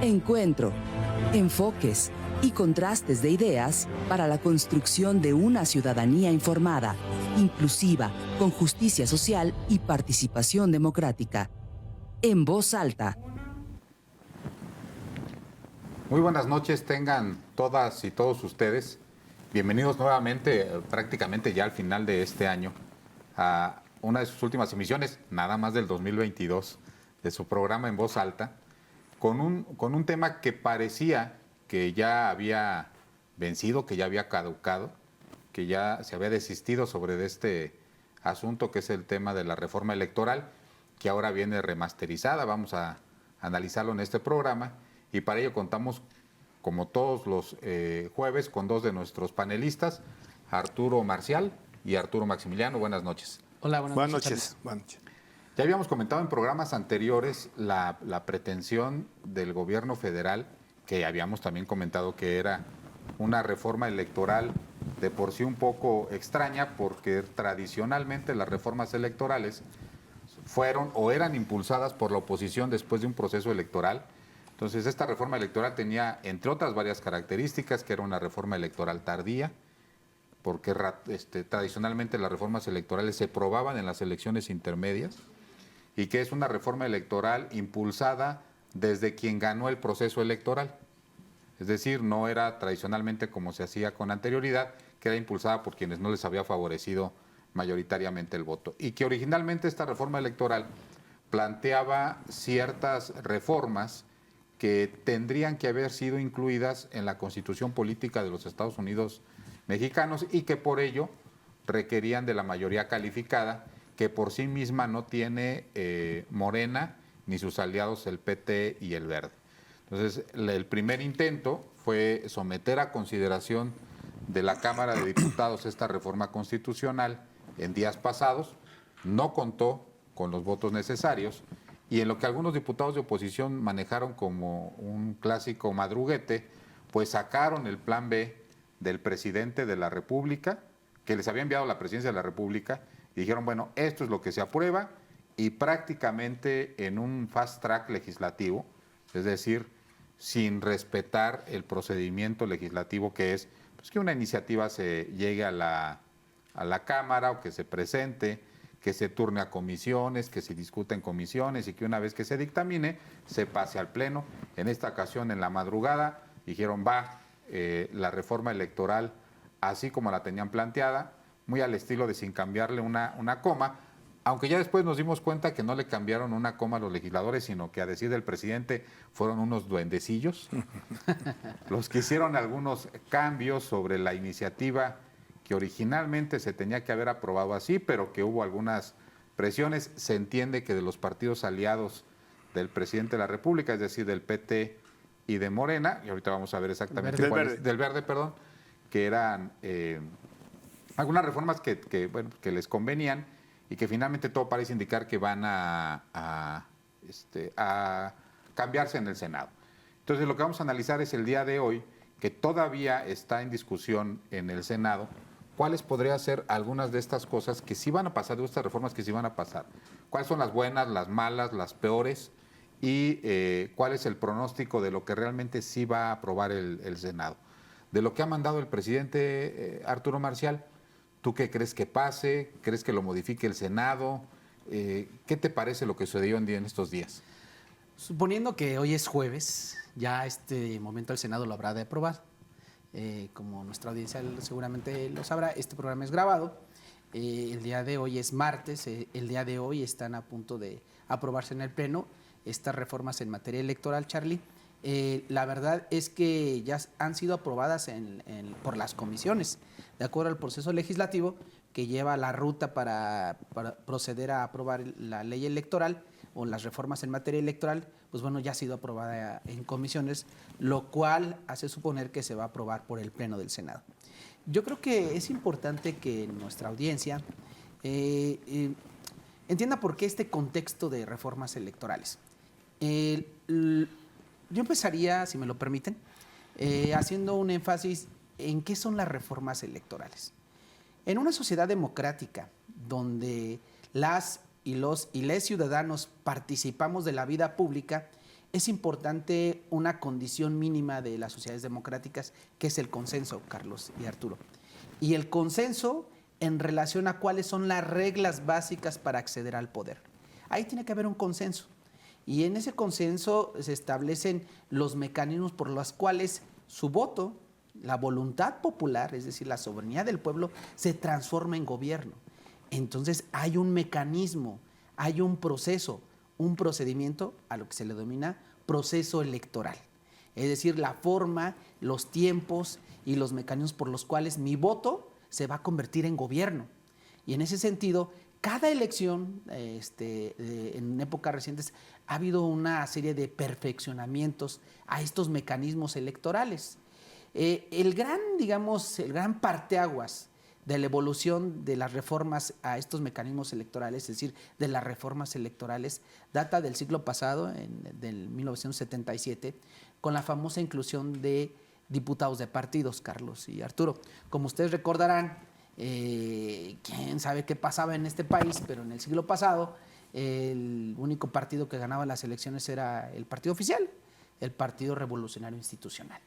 Encuentro, enfoques y contrastes de ideas para la construcción de una ciudadanía informada, inclusiva, con justicia social y participación democrática. En voz alta. Muy buenas noches, tengan todas y todos ustedes. Bienvenidos nuevamente, prácticamente ya al final de este año, a una de sus últimas emisiones, nada más del 2022, de su programa En Voz Alta, con un tema que parecía que ya había vencido, que ya había caducado, que ya se había desistido sobre este asunto, que es el tema de la reforma electoral, que ahora viene remasterizada. Vamos a analizarlo en este programa y para ello contamos, como todos los jueves, con dos de nuestros panelistas, Arturo Marcial y Arturo Maximiliano. Buenas noches. Hola, buenas noches. Buenas noches. Ya habíamos comentado en programas anteriores la pretensión del gobierno federal, que habíamos también comentado que era una reforma electoral de por sí un poco extraña, porque tradicionalmente las reformas electorales fueron o eran impulsadas por la oposición después de un proceso electoral. Entonces, esta reforma electoral tenía, entre otras varias características, que era una reforma electoral tardía, porque tradicionalmente las reformas electorales se aprobaban en las elecciones intermedias, y que es una reforma electoral impulsada desde quien ganó el proceso electoral. Es decir, no era tradicionalmente como se hacía con anterioridad, que era impulsada por quienes no les había favorecido mayoritariamente el voto. Y que originalmente esta reforma electoral planteaba ciertas reformas que tendrían que haber sido incluidas en la Constitución Política de los Estados Unidos mexicanos y que por ello requerían de la mayoría calificada, que por sí misma no tiene Morena ni sus aliados el PT y el Verde. Entonces, el primer intento fue someter a consideración de la Cámara de Diputados esta reforma constitucional en días pasados, no contó con los votos necesarios, y en lo que algunos diputados de oposición manejaron como un clásico madruguete, pues sacaron el plan B del presidente de la República, que les había enviado la presidencia de la República, y dijeron, bueno, esto es lo que se aprueba, y prácticamente en un fast track legislativo, es decir, sin respetar el procedimiento legislativo, que es pues, que una iniciativa se llegue a la Cámara o que se presente, que se turne a comisiones, que se discuta en comisiones y que una vez que se dictamine, se pase al Pleno. En esta ocasión, en la madrugada, dijeron, la reforma electoral así como la tenían planteada, muy al estilo de sin cambiarle una coma, aunque ya después nos dimos cuenta que no le cambiaron una coma a los legisladores, sino que a decir del presidente fueron unos duendecillos los que hicieron algunos cambios sobre la iniciativa que originalmente se tenía que haber aprobado así, pero que hubo algunas presiones. Se entiende que de los partidos aliados del presidente de la República, es decir, del PT y de Morena, y ahorita vamos a ver exactamente del Verde, perdón, que eran algunas reformas que les convenían y que finalmente todo parece indicar que van a cambiarse en el Senado. Entonces, lo que vamos a analizar es el día de hoy, que todavía está en discusión en el Senado, cuáles podrían ser algunas de estas cosas que sí van a pasar, de estas reformas que sí van a pasar. ¿Cuáles son las buenas, las malas, las peores? Y cuál es el pronóstico de lo que realmente sí va a aprobar el Senado. De lo que ha mandado el presidente Arturo Marcial, ¿tú qué crees que pase? ¿Crees que lo modifique el Senado? ¿Qué te parece lo que sucedió en estos días? Suponiendo que hoy es jueves, ya a este momento el Senado lo habrá de aprobar. Como nuestra audiencia seguramente lo sabrá, este programa es grabado. El día de hoy es martes, el día de hoy están a punto de aprobarse en el Pleno estas reformas en materia electoral, Charlie. La verdad es que ya han sido aprobadas por las comisiones, de acuerdo al proceso legislativo que lleva la ruta para proceder a aprobar la ley electoral o las reformas en materia electoral, pues bueno, ya ha sido aprobada en comisiones, lo cual hace suponer que se va a aprobar por el Pleno del Senado. Yo creo que es importante que nuestra audiencia entienda por qué este contexto de reformas electorales. Yo empezaría, si me lo permiten, haciendo un énfasis en qué son las reformas electorales. En una sociedad democrática donde las y les ciudadanos participamos de la vida pública, es importante una condición mínima de las sociedades democráticas, que es el consenso, Carlos y Arturo. Y el consenso en relación a cuáles son las reglas básicas para acceder al poder. Ahí tiene que haber un consenso. Y en ese consenso se establecen los mecanismos por los cuales su voto, la voluntad popular, es decir, la soberanía del pueblo, se transforma en gobierno. Entonces hay un mecanismo, hay un proceso, un procedimiento a lo que se le denomina proceso electoral. Es decir, la forma, los tiempos y los mecanismos por los cuales mi voto se va a convertir en gobierno. Y en ese sentido, cada elección, en épocas recientes, ha habido una serie de perfeccionamientos a estos mecanismos electorales. El gran parteaguas de la evolución de las reformas a estos mecanismos electorales, es decir, de las reformas electorales, data del siglo pasado, del 1977, con la famosa inclusión de diputados de partidos, Carlos y Arturo. Como ustedes recordarán, quién sabe qué pasaba en este país, pero en el siglo pasado el único partido que ganaba las elecciones era el partido oficial, el Partido Revolucionario Institucional.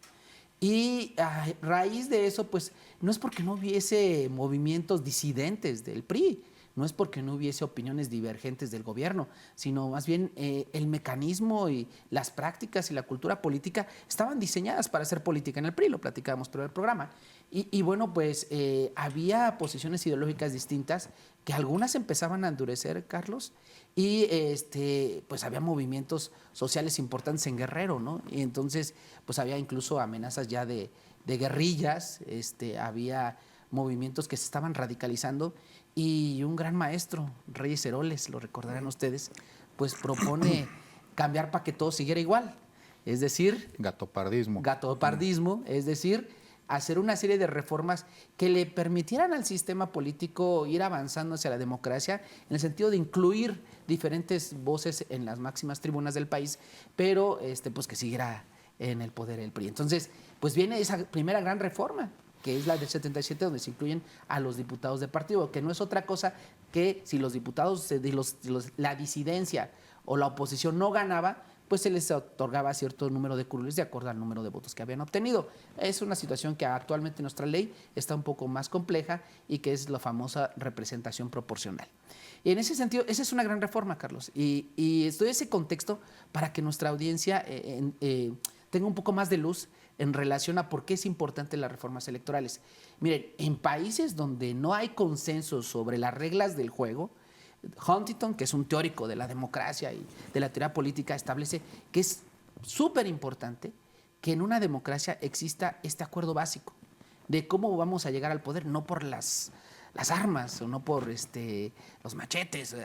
Y a raíz de eso, pues no es porque no hubiese movimientos disidentes del PRI, no es porque no hubiese opiniones divergentes del gobierno, sino más bien el mecanismo y las prácticas y la cultura política estaban diseñadas para hacer política en el PRI, lo platicábamos todo el programa. Y bueno, pues había posiciones ideológicas distintas que algunas empezaban a endurecer, Carlos, y pues había movimientos sociales importantes en Guerrero, ¿no? Y entonces pues había incluso amenazas ya de guerrillas, había movimientos que se estaban radicalizando, y un gran maestro, Reyes Heroles, lo recordarán ustedes, pues propone cambiar para que todo siguiera igual, es decir... Gatopardismo. Gatopardismo, es decir, hacer una serie de reformas que le permitieran al sistema político ir avanzando hacia la democracia, en el sentido de incluir diferentes voces en las máximas tribunas del país, pero pues que siguiera en el poder el PRI. Entonces, pues viene esa primera gran reforma, que es la del 77, donde se incluyen a los diputados de partido, que no es otra cosa que si los diputados, la disidencia o la oposición no ganaba, pues se les otorgaba cierto número de curules de acuerdo al número de votos que habían obtenido. Es una situación que actualmente en nuestra ley está un poco más compleja y que es la famosa representación proporcional. Y en ese sentido, esa es una gran reforma, Carlos. Y estoy en ese contexto para que nuestra audiencia tenga un poco más de luz en relación a por qué es importante las reformas electorales. Miren, en países donde no hay consenso sobre las reglas del juego, Huntington, que es un teórico de la democracia y de la teoría política, establece que es súper importante que en una democracia exista este acuerdo básico de cómo vamos a llegar al poder, no por las armas o no por los machetes.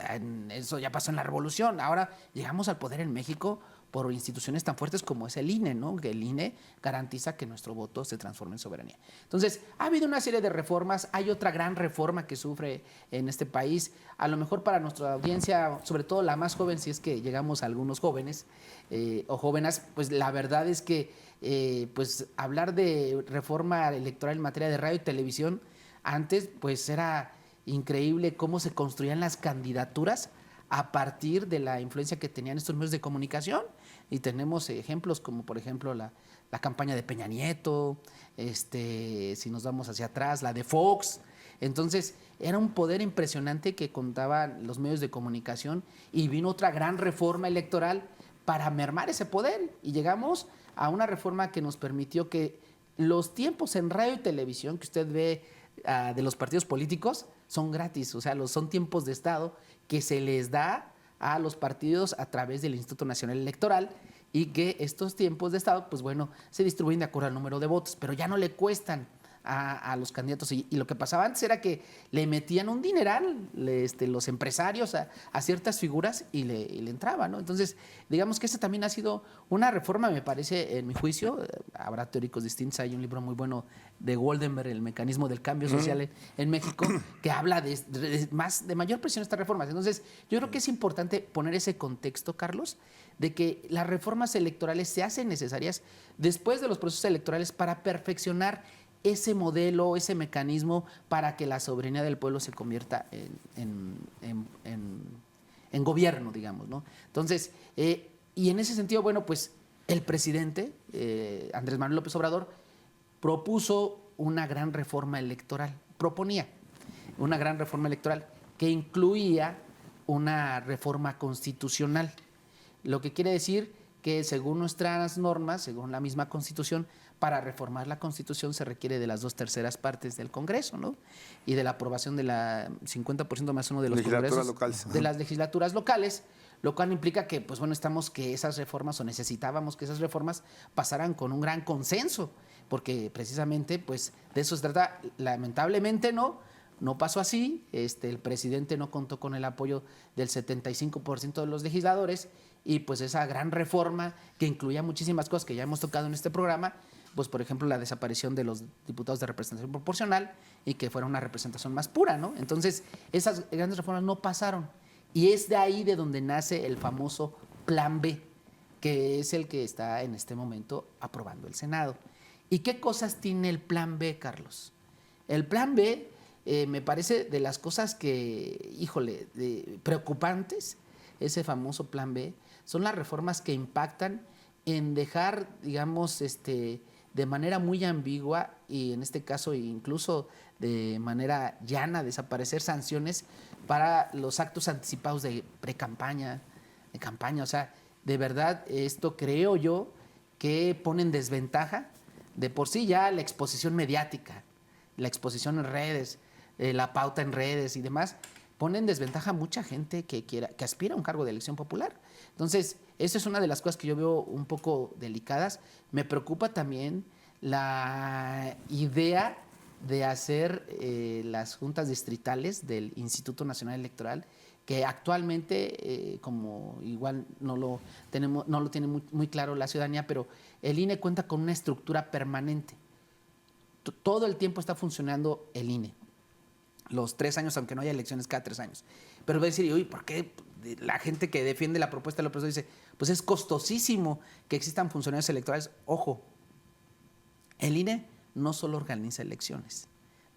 Eso ya pasó en la revolución. Ahora llegamos al poder en México por instituciones tan fuertes como es el INE, ¿no? Que el INE garantiza que nuestro voto se transforme en soberanía. Entonces, ha habido una serie de reformas. Hay otra gran reforma que sufre en este país. A lo mejor para nuestra audiencia, sobre todo la más joven, si es que llegamos a algunos jóvenes o jóvenes, pues la verdad es que pues hablar de reforma electoral en materia de radio y televisión, antes pues era increíble cómo se construían las candidaturas a partir de la influencia que tenían estos medios de comunicación. Y tenemos ejemplos como, por ejemplo, la campaña de Peña Nieto, si nos vamos hacia atrás, la de Fox. Entonces, era un poder impresionante que contaban los medios de comunicación, y vino otra gran reforma electoral para mermar ese poder. Y llegamos a una reforma que nos permitió que los tiempos en radio y televisión que usted ve de los partidos políticos son gratis, o sea, son tiempos de Estado que se les da a los partidos a través del Instituto Nacional Electoral, y que estos tiempos de Estado, pues bueno, se distribuyen de acuerdo al número de votos, pero ya no le cuestan a los candidatos. Y lo que pasaba antes era que le metían un dineral los empresarios a ciertas figuras y le entraba, ¿no? Entonces, digamos que esta también ha sido una reforma, me parece, en mi juicio. Habrá teóricos distintos. Hay un libro muy bueno de Goldenberg, El mecanismo del cambio social en México, que habla de mayor presión a estas reformas. Entonces, yo creo que es importante poner ese contexto, Carlos, de que las reformas electorales se hacen necesarias después de los procesos electorales para perfeccionar ese modelo, ese mecanismo para que la soberanía del pueblo se convierta en gobierno, digamos, ¿no? Entonces, Y en ese sentido, bueno, pues el presidente, Andrés Manuel López Obrador, propuso una gran reforma electoral, proponía una gran reforma electoral que incluía una reforma constitucional. Lo que quiere decir que según nuestras normas, según la misma Constitución, para reformar la Constitución se requiere de las 2/3 partes del Congreso, ¿no? Y de la aprobación de la 50% más uno de los congresos locales. de las legislaturas locales, lo cual implica que, pues bueno, estamos que esas reformas o necesitábamos que esas reformas pasaran con un gran consenso, porque precisamente, pues de eso se trata. Lamentablemente no pasó así. El presidente no contó con el apoyo del 75% de los legisladores y pues esa gran reforma que incluía muchísimas cosas que ya hemos tocado en este programa, pues por ejemplo la desaparición de los diputados de representación proporcional y que fuera una representación más pura, ¿no? Entonces esas grandes reformas no pasaron y es de ahí de donde nace el famoso Plan B, que es el que está en este momento aprobando el Senado. ¿Y qué cosas tiene el Plan B, Carlos? El Plan B me parece de las cosas que, híjole, preocupantes, ese famoso Plan B, son las reformas que impactan en dejar, digamos, de manera muy ambigua y en este caso incluso de manera llana desaparecer sanciones para los actos anticipados de pre-campaña, de campaña. O sea, de verdad esto creo yo que pone en desventaja de por sí ya la exposición mediática, la exposición en redes, la pauta en redes y demás, pone en desventaja a mucha gente que aspira a un cargo de elección popular. Entonces, esa es una de las cosas que yo veo un poco delicadas. Me preocupa también la idea de hacer las juntas distritales del Instituto Nacional Electoral, que actualmente, como igual no lo tiene muy claro la ciudadanía, pero el INE cuenta con una estructura permanente. Todo el tiempo está funcionando el INE. Los 3 años, aunque no haya elecciones cada 3 años. Pero va a decir, oye, ¿por qué la gente que defiende la propuesta de López Obrador dice, pues es costosísimo que existan funcionarios electorales? Ojo, el INE no solo organiza elecciones,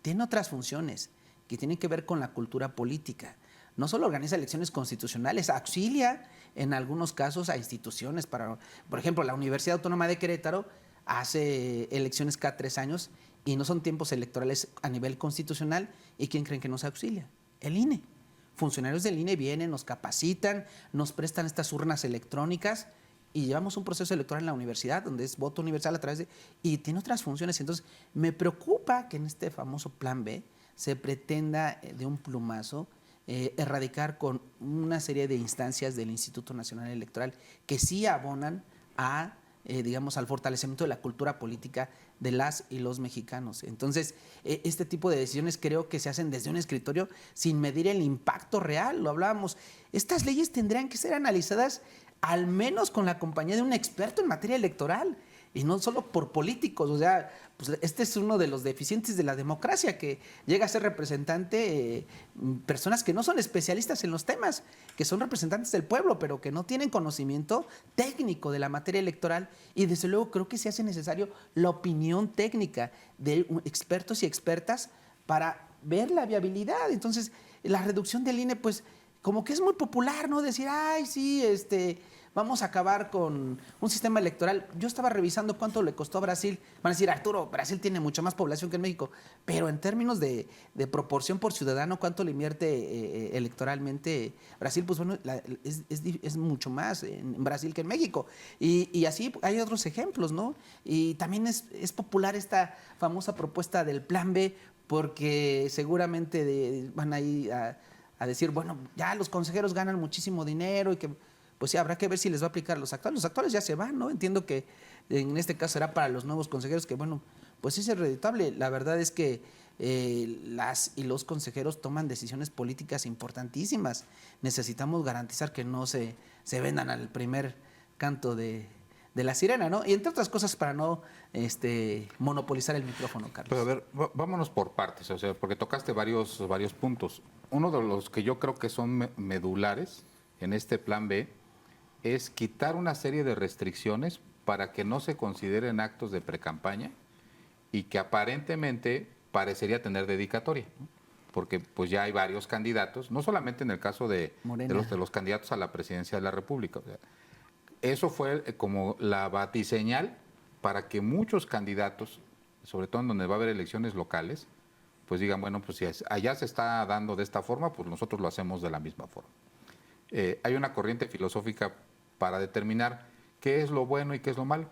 tiene otras funciones que tienen que ver con la cultura política. No solo organiza elecciones constitucionales, auxilia en algunos casos a instituciones. Por ejemplo, la Universidad Autónoma de Querétaro hace elecciones cada 3 años y no son tiempos electorales a nivel constitucional. ¿Y quién creen que nos auxilia? El INE. Funcionarios del INE vienen, nos capacitan, nos prestan estas urnas electrónicas y llevamos un proceso electoral en la universidad donde es voto universal a través de... y tiene otras funciones. Entonces, me preocupa que en este famoso Plan B se pretenda de un plumazo erradicar con una serie de instancias del Instituto Nacional Electoral que sí abonan a, digamos, al fortalecimiento de la cultura política de las y los mexicanos. Entonces, este tipo de decisiones creo que se hacen desde un escritorio sin medir el impacto real, lo hablábamos. Estas leyes tendrían que ser analizadas al menos con la compañía de un experto en materia electoral y no solo por políticos. O sea, pues este es uno de los deficientes de la democracia, que llega a ser representante personas que no son especialistas en los temas, que son representantes del pueblo, pero que no tienen conocimiento técnico de la materia electoral. Y desde luego creo que se hace necesario la opinión técnica de expertos y expertas para ver la viabilidad. Entonces, la reducción del INE, pues, como que es muy popular, ¿no? Decir, ay, sí, vamos a acabar con un sistema electoral. Yo estaba revisando cuánto le costó a Brasil. Van a decir, Arturo, Brasil tiene mucha más población que en México, pero en términos de proporción por ciudadano, ¿cuánto le invierte electoralmente Brasil? Pues bueno, es mucho más en Brasil que en México. Y así hay otros ejemplos, ¿no? Y también es popular esta famosa propuesta del Plan B, porque seguramente van a ir a decir, bueno, ya los consejeros ganan muchísimo dinero y que... pues sí, habrá que ver si les va a aplicar a los actuales. Los actuales ya se van, ¿no? Entiendo que en este caso será para los nuevos consejeros, que bueno, pues es redituable. La verdad es que las y los consejeros toman decisiones políticas importantísimas. Necesitamos garantizar que no se vendan al primer canto de la sirena, ¿no? Y entre otras cosas para no monopolizar el micrófono, Carlos. Pero a ver, vámonos por partes, o sea, porque tocaste varios puntos. Uno de los que yo creo que son medulares en este Plan B es quitar una serie de restricciones para que no se consideren actos de precampaña y que aparentemente parecería tener dedicatoria, ¿no? Porque pues ya hay varios candidatos, no solamente en el caso de los candidatos a la presidencia de la República. O sea, eso fue como la batiseñal para que muchos candidatos, sobre todo en donde va a haber elecciones locales, pues digan, bueno, pues si allá se está dando de esta forma, pues nosotros lo hacemos de la misma forma. Hay una corriente filosófica para determinar qué es lo bueno y qué es lo malo.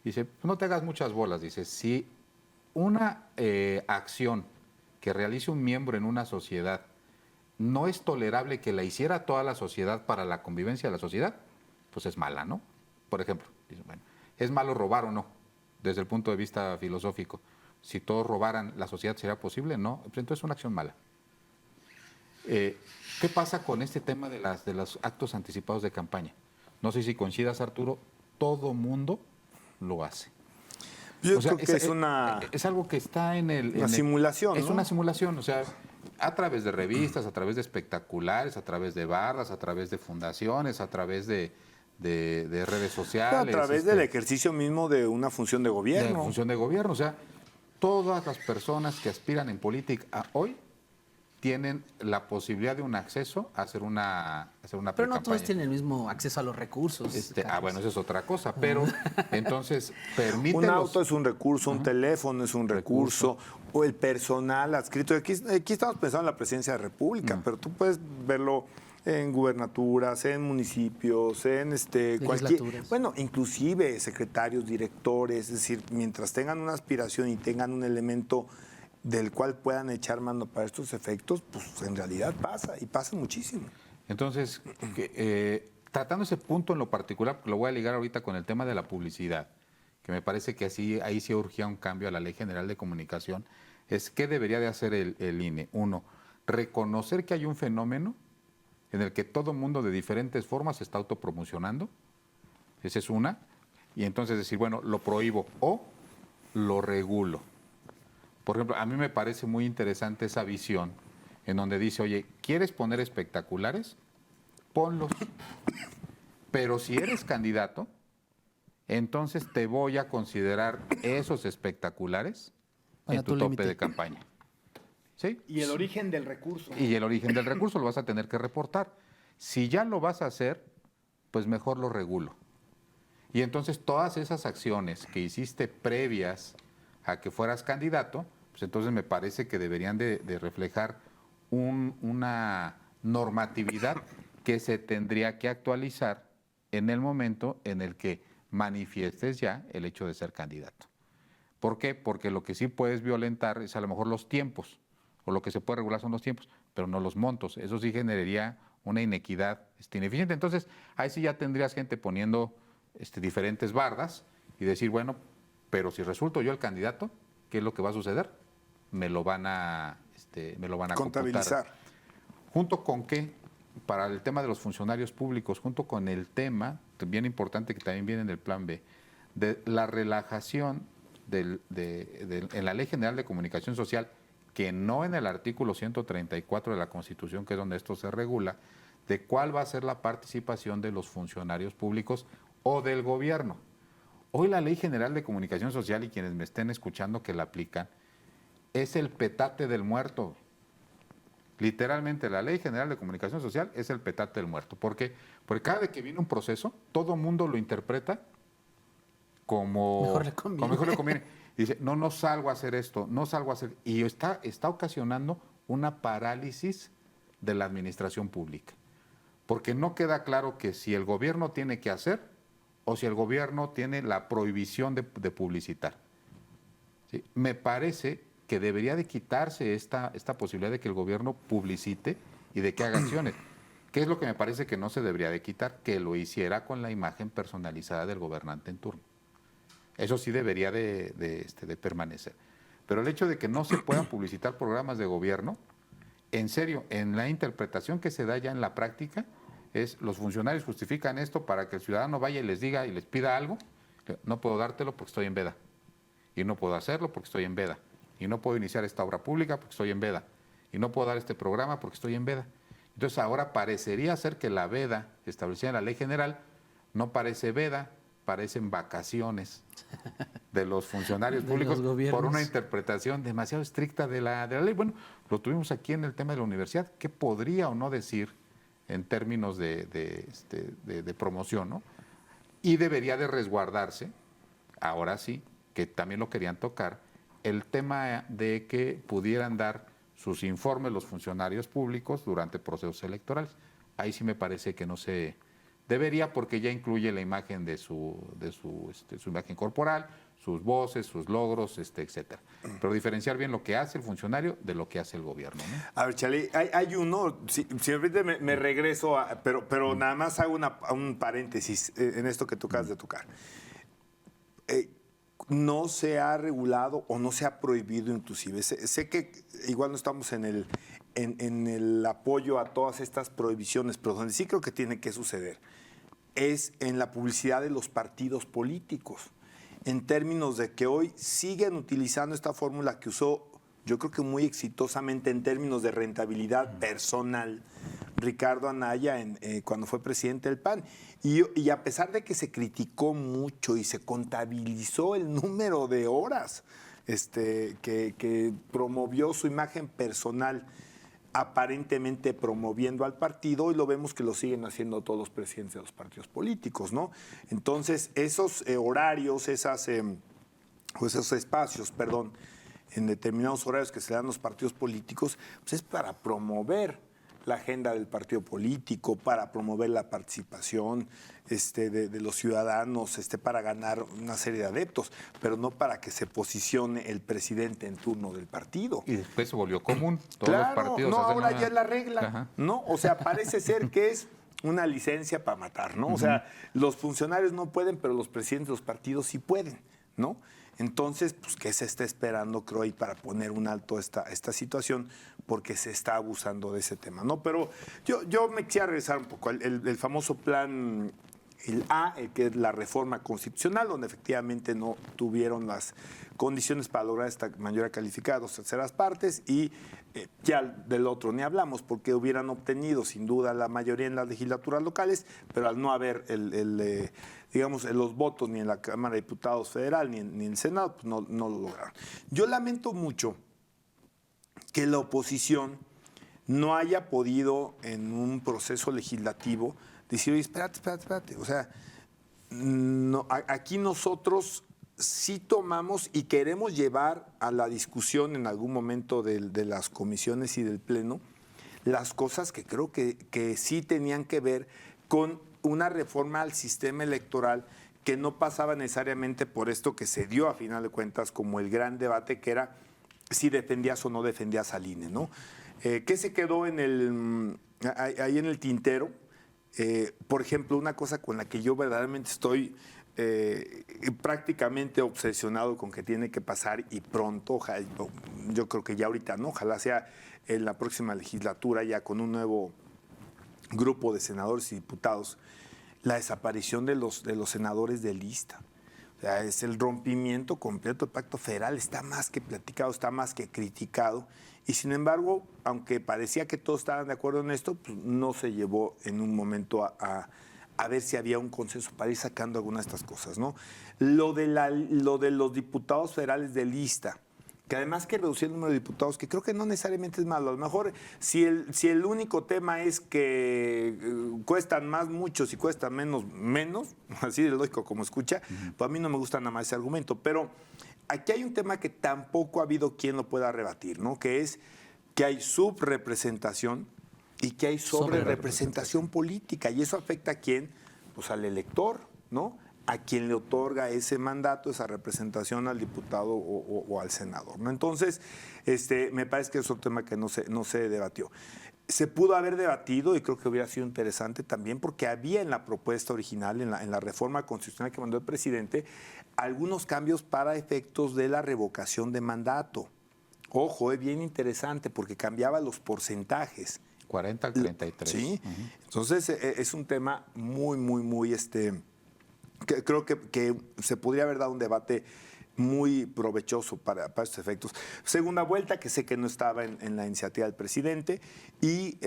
Dice, no te hagas muchas bolas. Dice, si una acción que realice un miembro en una sociedad no es tolerable que la hiciera toda la sociedad para la convivencia de la sociedad, pues es mala, ¿no? Por ejemplo, dice, bueno, ¿es malo robar o no? Desde el punto de vista filosófico. Si todos robaran, ¿la sociedad sería posible? No, pues entonces es una acción mala. ¿Qué pasa con este tema de los actos anticipados de campaña? No sé si coincidas, Arturo, todo mundo lo hace. Yo creo que es algo que está en una simulación, Es ¿no? una simulación, o sea, a través de revistas, a través de espectaculares, a través de barras, a través de fundaciones, a través de redes sociales. A través del ejercicio mismo de una función de gobierno. De función de gobierno, o sea, todas las personas que aspiran en política hoy tienen la posibilidad de un acceso a hacer una Pero no todos tienen el mismo acceso a los recursos. Bueno, eso es otra cosa, pero entonces permite. Un auto es un recurso, un teléfono es un recurso, o el personal adscrito. Aquí estamos pensando en la presidencia de la República, pero tú puedes verlo en gubernaturas, en municipios, en cualquier, bueno, inclusive secretarios, directores, es decir, mientras tengan una aspiración y tengan un elemento del cual puedan echar mano para estos efectos, pues en realidad pasa, y pasa muchísimo. Entonces, tratando ese punto en lo particular, lo voy a ligar ahorita con el tema de la publicidad, que me parece que ahí sí urgía un cambio a la Ley General de Comunicación, es qué debería de hacer el INE. Uno, reconocer que hay un fenómeno en el que todo mundo de diferentes formas se está autopromocionando, esa es una, y entonces decir, bueno, lo prohíbo o lo regulo. Por ejemplo, a mí me parece muy interesante esa visión en donde dice, oye, ¿quieres poner espectaculares? Ponlos. Pero si eres candidato, entonces te voy a considerar esos espectaculares en tu tope de campaña. ¿Sí? Y el origen del recurso. Y el origen del recurso lo vas a tener que reportar. Si ya lo vas a hacer, pues mejor lo regulo. Y entonces todas esas acciones que hiciste previas a que fueras candidato, pues entonces me parece que deberían de reflejar una normatividad que se tendría que actualizar en el momento en el que manifiestes ya el hecho de ser candidato. ¿Por qué? Porque lo que sí puedes violentar es a lo mejor los tiempos, o lo que se puede regular son los tiempos, pero no los montos. Eso sí generaría una inequidad ineficiente. Entonces, ahí sí ya tendrías gente poniendo diferentes bardas y decir, bueno, pero si resulto yo el candidato, ¿qué es lo que va a suceder? Me lo van a contabilizar. Computar. ¿Junto con qué? Para el tema de los funcionarios públicos, junto con el tema, bien importante que también viene en el plan B, de la relajación en la Ley General de Comunicación Social, que no en el artículo 134 de la Constitución, que es donde esto se regula, de cuál va a ser la participación de los funcionarios públicos o del gobierno. Hoy la Ley General de Comunicación Social, y quienes me estén escuchando que la aplican, es el petate del muerto. Literalmente, la Ley General de Comunicación Social es el petate del muerto. ¿Por qué? Porque cada vez que viene un proceso, todo mundo lo interpreta como mejor le conviene. Dice, no salgo a hacer esto, no salgo a hacer... Y está ocasionando una parálisis de la administración pública. Porque no queda claro que si el gobierno tiene que hacer o si el gobierno tiene la prohibición de publicitar. ¿Sí? Me parece que debería de quitarse esta posibilidad de que el gobierno publicite y de que haga acciones. ¿Qué es lo que me parece que no se debería de quitar? Que lo hiciera con la imagen personalizada del gobernante en turno. Eso sí debería de permanecer. Pero el hecho de que no se puedan publicitar programas de gobierno, en serio, en la interpretación que se da ya en la práctica, es los funcionarios justifican esto para que el ciudadano vaya y les diga y les pida algo. No puedo dártelo porque estoy en veda. Y no puedo hacerlo porque estoy en veda. Y no puedo iniciar esta obra pública porque estoy en veda. Y no puedo dar este programa porque estoy en veda. Entonces ahora parecería ser que la veda establecida en la Ley General no parece veda, parecen vacaciones de los funcionarios públicos por una interpretación demasiado estricta de la ley. Bueno, lo tuvimos aquí en el tema de la universidad. ¿Qué podría o no decir en términos de promoción, ¿no? Y debería de resguardarse, ahora sí, que también lo querían tocar, el tema de que pudieran dar sus informes los funcionarios públicos durante procesos electorales. Ahí sí me parece que no se debería, porque ya incluye la imagen de su imagen corporal, sus voces, sus logros, etcétera. Pero diferenciar bien lo que hace el funcionario de lo que hace el gobierno, ¿no? A ver, Charlie, hay uno, si me regreso, pero nada más hago un paréntesis en esto que tú acabas de tocar. No se ha regulado o no se ha prohibido inclusive. Sé que igual no estamos en el apoyo a todas estas prohibiciones, pero donde sí creo que tiene que suceder es en la publicidad de los partidos políticos, en términos de que hoy siguen utilizando esta fórmula que usó, yo creo que muy exitosamente en términos de rentabilidad personal, Ricardo Anaya cuando fue presidente del PAN. Y a pesar de que se criticó mucho y se contabilizó el número de horas que promovió su imagen personal, aparentemente promoviendo al partido, y lo vemos que lo siguen haciendo todos los presidentes de los partidos políticos, ¿no? Entonces, esos horarios, esos espacios, en determinados horarios que se dan los partidos políticos, pues es para promover la agenda del partido político, para promover la participación de los ciudadanos, para ganar una serie de adeptos, pero no para que se posicione el presidente en turno del partido. Y después se volvió común. Todos Claro, los partidos no, ahora hacen ya es la regla, Ajá. ¿no? O sea, parece ser que es una licencia para matar, ¿no? O sea, los funcionarios no pueden, pero los presidentes de los partidos sí pueden, ¿no? Entonces, pues, ¿qué se está esperando, creo, ahí para poner un alto a esta situación? Porque se está abusando de ese tema, ¿no? Pero yo me quisiera regresar un poco al el famoso plan, el A, que es la reforma constitucional, donde efectivamente no tuvieron las condiciones para lograr esta mayoría calificada, 2/3 partes, y ya del otro ni hablamos, porque hubieran obtenido sin duda la mayoría en las legislaturas locales, pero al no haber digamos, los votos ni en la Cámara de Diputados Federal ni en el Senado, pues no lo lograron. Yo lamento mucho que la oposición no haya podido en un proceso legislativo decir, oye, espérate. O sea, no, aquí nosotros sí tomamos y queremos llevar a la discusión en algún momento de las comisiones y del Pleno las cosas que creo que sí tenían que ver con una reforma al sistema electoral que no pasaba necesariamente por esto que se dio a final de cuentas como el gran debate que era si defendías o no defendías al INE, ¿no? ¿Qué se quedó ahí en el tintero? Por ejemplo, una cosa con la que yo verdaderamente estoy prácticamente obsesionado con que tiene que pasar y pronto, yo creo que ya ahorita no, ojalá sea en la próxima legislatura ya con un nuevo grupo de senadores y diputados, la desaparición de los senadores de lista. O sea, es el rompimiento completo del pacto federal, está más que platicado, está más que criticado, y sin embargo, aunque parecía que todos estaban de acuerdo en esto, pues no se llevó en un momento a ver si había un consenso para ir sacando algunas de estas cosas, ¿no? Lo de los diputados federales de lista, que además que reducir el número de diputados, que creo que no necesariamente es malo. A lo mejor si el único tema es que cuestan más muchos y cuestan menos, así de lógico como escucha, pues a mí no me gusta nada más ese argumento. Pero aquí hay un tema que tampoco ha habido quien lo pueda rebatir, ¿no? Que es que hay subrepresentación y que hay sobrerepresentación política. Y eso afecta a quién? Pues al elector, ¿no? A quien le otorga ese mandato, esa representación al diputado o al senador, ¿no? Entonces, me parece que es otro tema que no se debatió. Se pudo haber debatido y creo que hubiera sido interesante también porque había en la propuesta original, en la reforma constitucional que mandó el presidente, algunos cambios para efectos de la revocación de mandato. Ojo, es bien interesante porque cambiaba los porcentajes. 40 al 33. Sí, entonces es un tema muy, que creo que se podría haber dado un debate muy provechoso para estos efectos. Segunda vuelta, que sé que no estaba en la iniciativa del presidente, y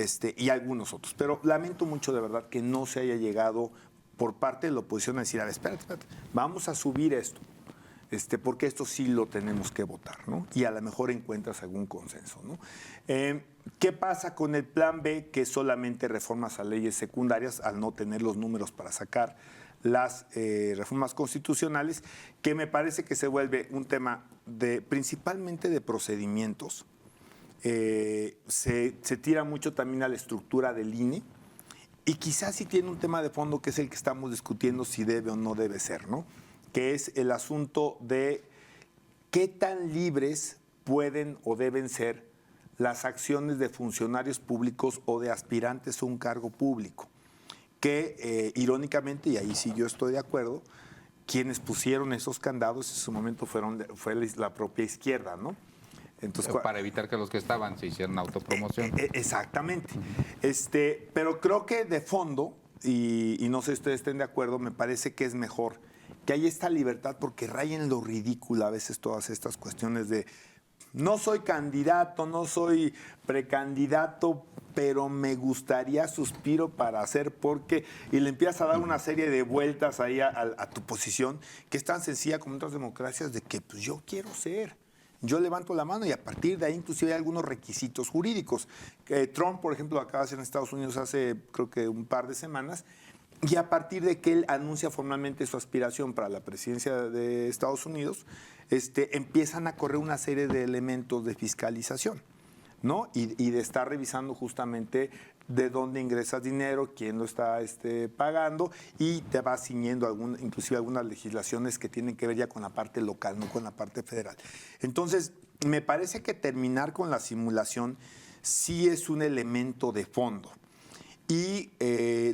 algunos otros. Pero lamento mucho de verdad que no se haya llegado por parte de la oposición a decir, a ver, espérate, vamos a subir esto, porque esto sí lo tenemos que votar, ¿no? Y a lo mejor encuentras algún consenso, ¿no? ¿Qué pasa con el plan B, que es solamente reformas a leyes secundarias al no tener los números para sacar las reformas constitucionales, que me parece que se vuelve un tema principalmente de procedimientos. Se tira mucho también a la estructura del INE, y quizás sí tiene un tema de fondo que es el que estamos discutiendo si debe o no debe ser, ¿no? Que es el asunto de qué tan libres pueden o deben ser las acciones de funcionarios públicos o de aspirantes a un cargo público. Que irónicamente, y ahí sí yo estoy de acuerdo, quienes pusieron esos candados en su momento fue la propia izquierda, ¿no? Entonces, para evitar que los que estaban se hicieran autopromoción. Exactamente. Pero creo que de fondo, y no sé si ustedes estén de acuerdo, me parece que es mejor que haya esta libertad, porque rayen lo ridículo a veces todas estas cuestiones de no soy candidato, no soy precandidato, pero me gustaría, suspiro para hacer porque, y le empiezas a dar una serie de vueltas ahí a tu posición, que es tan sencilla como en otras democracias, de que pues yo quiero ser. Yo levanto la mano y a partir de ahí inclusive hay algunos requisitos jurídicos. Trump, por ejemplo, acaba de hacer en Estados Unidos hace creo que un par de semanas, y a partir de que él anuncia formalmente su aspiración para la presidencia de Estados Unidos, empiezan a correr una serie de elementos de fiscalización, ¿no? Y de estar revisando justamente de dónde ingresas dinero, quién lo está pagando, y te va ciñendo inclusive algunas legislaciones que tienen que ver ya con la parte local, no con la parte federal. Entonces, me parece que terminar con la simulación sí es un elemento de fondo. Y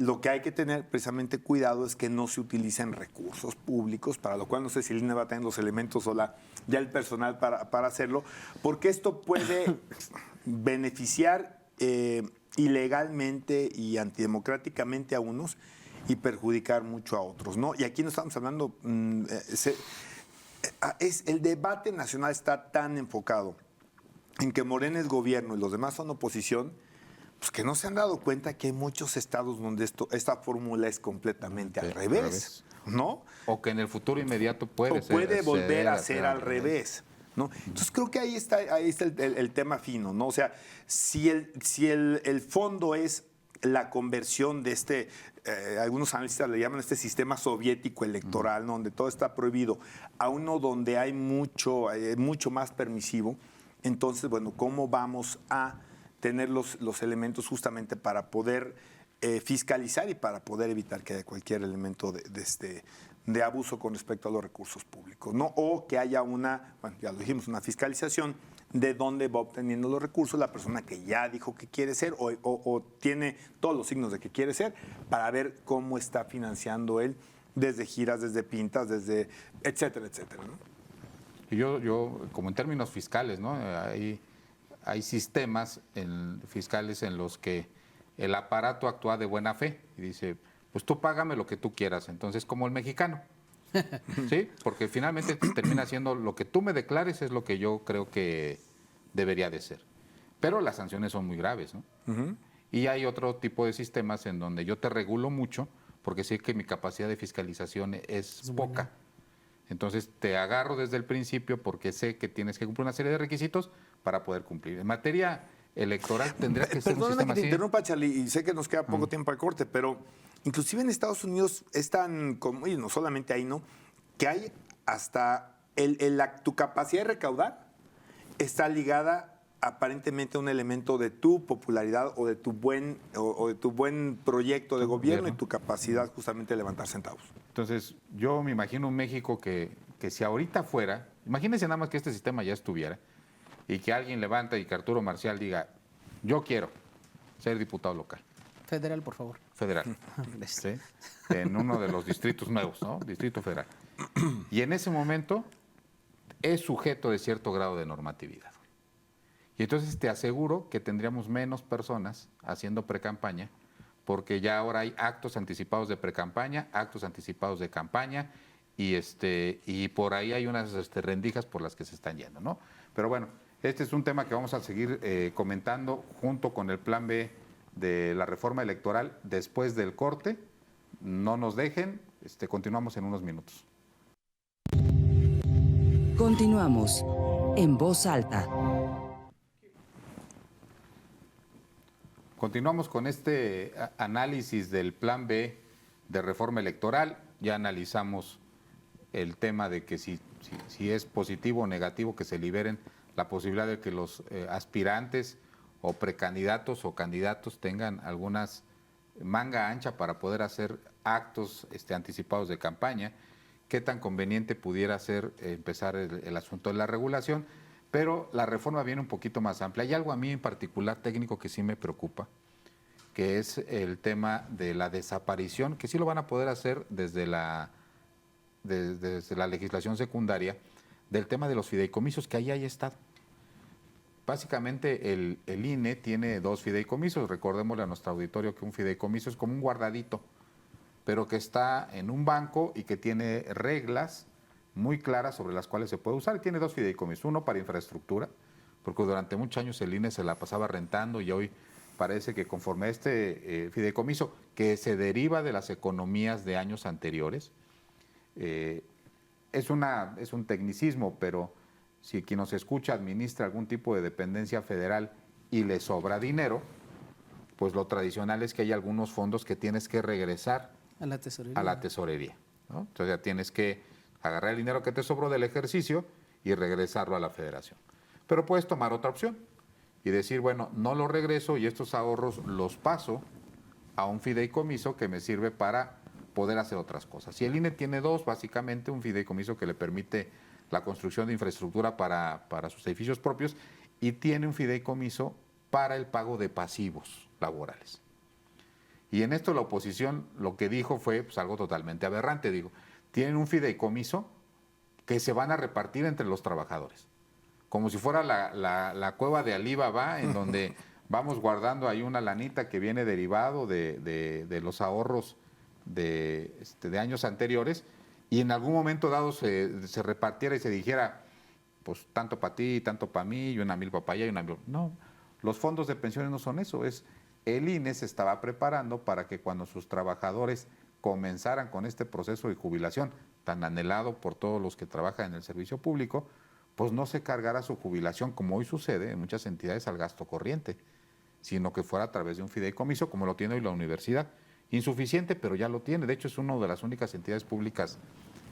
lo que hay que tener precisamente cuidado es que no se utilicen recursos públicos, para lo cual no sé si el INE va a tener los elementos o ya el personal para hacerlo, porque esto puede beneficiar ilegalmente y antidemocráticamente a unos y perjudicar mucho a otros, ¿no? Y aquí no estamos hablando, el debate nacional está tan enfocado en que Morena es gobierno y los demás son oposición, pues que no se han dado cuenta que hay muchos estados donde esta fórmula es completamente al revés, ¿no? O que en el futuro inmediato puede volver a ser al revés, ¿no? Entonces creo que ahí está el tema fino, ¿no? O sea, si el fondo es la conversión de algunos analistas le llaman sistema soviético electoral, ¿no? Donde todo está prohibido, a uno donde hay mucho más permisivo, entonces, bueno, ¿cómo vamos a tener los elementos justamente para poder fiscalizar y para poder evitar que haya cualquier elemento de abuso con respecto a los recursos públicos, ¿no? O que haya ya lo dijimos, una fiscalización de dónde va obteniendo los recursos la persona que ya dijo que quiere ser o tiene todos los signos de que quiere ser, para ver cómo está financiando él desde giras, desde pintas, desde etcétera, etcétera, ¿no? Y yo como en términos fiscales, ¿no? Hay sistemas fiscales en los que el aparato actúa de buena fe y dice, pues tú págame lo que tú quieras, entonces como el mexicano, ¿sí? Porque finalmente termina siendo lo que tú me declares es lo que yo creo que debería de ser. Pero las sanciones son muy graves, ¿no? Uh-huh. Y hay otro tipo de sistemas en donde yo te regulo mucho porque sé que mi capacidad de fiscalización es poca. Entonces te agarro desde el principio porque sé que tienes que cumplir una serie de requisitos para poder cumplir. En materia electoral tendría que ser un sistema así. Perdóname que te interrumpa, Charlie, y sé que nos queda poco tiempo al corte, pero inclusive en Estados Unidos es tan común, y no solamente ahí, ¿no? Que hay hasta tu capacidad de recaudar está ligada aparentemente a un elemento de tu popularidad o de tu buen proyecto de gobierno y tu capacidad justamente de levantar centavos. Entonces, yo me imagino un México que si ahorita fuera, imagínense nada más que este sistema ya estuviera y que alguien levanta y que Arturo Marcial diga, yo quiero ser diputado local. Federal, por favor. Federal, ¿sí? En uno de los distritos nuevos, ¿no? Distrito Federal. Y en ese momento es sujeto de cierto grado de normatividad. Y entonces te aseguro que tendríamos menos personas haciendo precampaña, porque ya ahora hay actos anticipados de precampaña, actos anticipados de campaña, y por ahí hay unas rendijas por las que se están yendo, ¿no? Pero bueno, este es un tema que vamos a seguir comentando junto con el plan B de la reforma electoral después del corte. No nos dejen, continuamos en unos minutos. Continuamos en Voz Alta. Continuamos con este análisis del plan B de reforma electoral. ya analizamos el tema de que si es positivo o negativo que se liberen la posibilidad de que los aspirantes o precandidatos o candidatos tengan algunas manga ancha para poder hacer actos anticipados de campaña, qué tan conveniente pudiera ser empezar el asunto de la regulación, pero la reforma viene un poquito más amplia. Hay algo a mí en particular técnico que sí me preocupa, que es el tema de la desaparición, que sí lo van a poder hacer desde la legislación secundaria, del tema de los fideicomisos, que ahí hay estado. Básicamente el INE tiene 2 fideicomisos. Recordémosle a nuestro auditorio que un fideicomiso es como un guardadito, pero que está en un banco y que tiene reglas muy claras sobre las cuales se puede usar. Y tiene 2 fideicomisos, uno para infraestructura, porque durante muchos años el INE se la pasaba rentando y hoy parece que conforme a este fideicomiso, que se deriva de las economías de años anteriores, es un tecnicismo, pero si quien nos escucha administra algún tipo de dependencia federal y le sobra dinero, pues lo tradicional es que hay algunos fondos que tienes que regresar a la tesorería. A la tesorería, ¿no? Entonces ya tienes que agarrar el dinero que te sobró del ejercicio y regresarlo a la federación. Pero puedes tomar otra opción y decir, bueno, no lo regreso y estos ahorros los paso a un fideicomiso que me sirve para poder hacer otras cosas. Y el INE tiene 2, básicamente, un fideicomiso que le permite la construcción de infraestructura para sus edificios propios y tiene un fideicomiso para el pago de pasivos laborales. Y en esto la oposición lo que dijo fue pues, algo totalmente aberrante. Digo, tienen un fideicomiso que se van a repartir entre los trabajadores, como si fuera la cueva de Alí Baba, en donde vamos guardando ahí una lanita que viene derivado de los ahorros de años anteriores, y en algún momento dado se repartiera y se dijera, pues tanto para ti, tanto para mí, y una mil para allá y una mil. No, los fondos de pensiones no son eso, el INE se estaba preparando para que cuando sus trabajadores comenzaran con este proceso de jubilación tan anhelado por todos los que trabajan en el servicio público, pues no se cargara su jubilación, como hoy sucede en muchas entidades, al gasto corriente, sino que fuera a través de un fideicomiso, como lo tiene hoy la universidad. Insuficiente, pero ya lo tiene. De hecho, es una de las únicas entidades públicas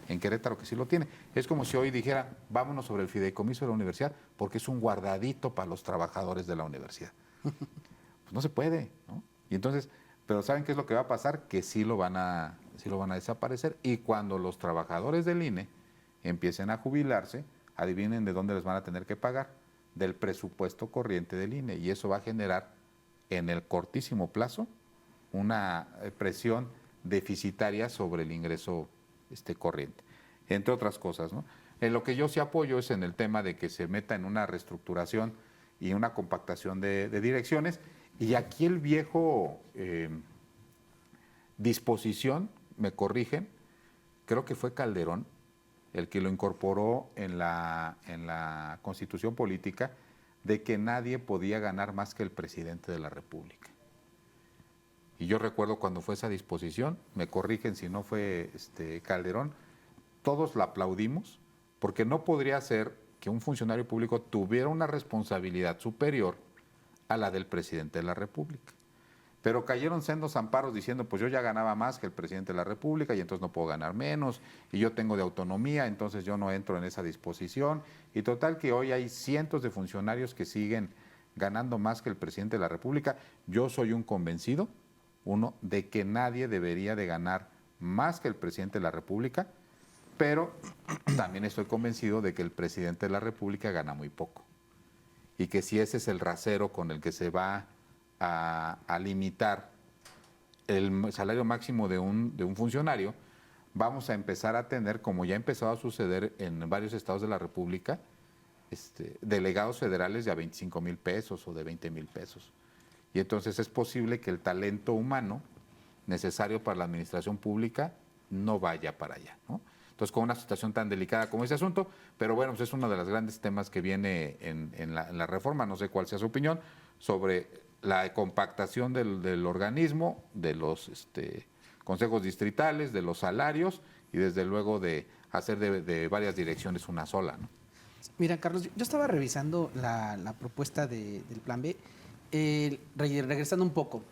en Querétaro que sí lo tiene. Es como si hoy dijera, vámonos sobre el fideicomiso de la universidad, porque es un guardadito para los trabajadores de la universidad. Pues no se puede, ¿no? Y entonces, pero ¿saben qué es lo que va a pasar? Que sí lo van a desaparecer. Y cuando los trabajadores del INE empiecen a jubilarse, adivinen de dónde les van a tener que pagar, del presupuesto corriente del INE. Y eso va a generar en el cortísimo plazo una presión deficitaria sobre el ingreso corriente, entre otras cosas, ¿no? En lo que yo sí apoyo es en el tema de que se meta en una reestructuración y una compactación de direcciones, y aquí el viejo disposición, me corrigen, creo que fue Calderón el que lo incorporó en la Constitución política, de que nadie podía ganar más que el presidente de la República. Y yo recuerdo cuando fue esa disposición, me corrigen si no fue Calderón, todos la aplaudimos, porque no podría ser que un funcionario público tuviera una responsabilidad superior a la del presidente de la República. Pero cayeron sendos amparos diciendo, pues yo ya ganaba más que el presidente de la República y entonces no puedo ganar menos, y yo tengo de autonomía, entonces yo no entro en esa disposición. Y total que hoy hay cientos de funcionarios que siguen ganando más que el presidente de la República. Yo soy un convencido, de que nadie debería de ganar más que el presidente de la República, pero también estoy convencido de que el presidente de la República gana muy poco. Y que si ese es el rasero con el que se va a limitar el salario máximo de un funcionario, vamos a empezar a tener, como ya ha empezado a suceder en varios estados de la República, delegados federales de a 25,000 pesos o de 20,000 pesos. Y entonces es posible que el talento humano necesario para la administración pública no vaya para allá, ¿no? Entonces, con una situación tan delicada como ese asunto, pero bueno, pues es uno de los grandes temas que viene en la reforma, no sé cuál sea su opinión, sobre la compactación del organismo, de los consejos distritales, de los salarios y desde luego de hacer de varias direcciones una sola, ¿no? Mira, Carlos, yo estaba revisando la propuesta del Plan B. Regresando un poco,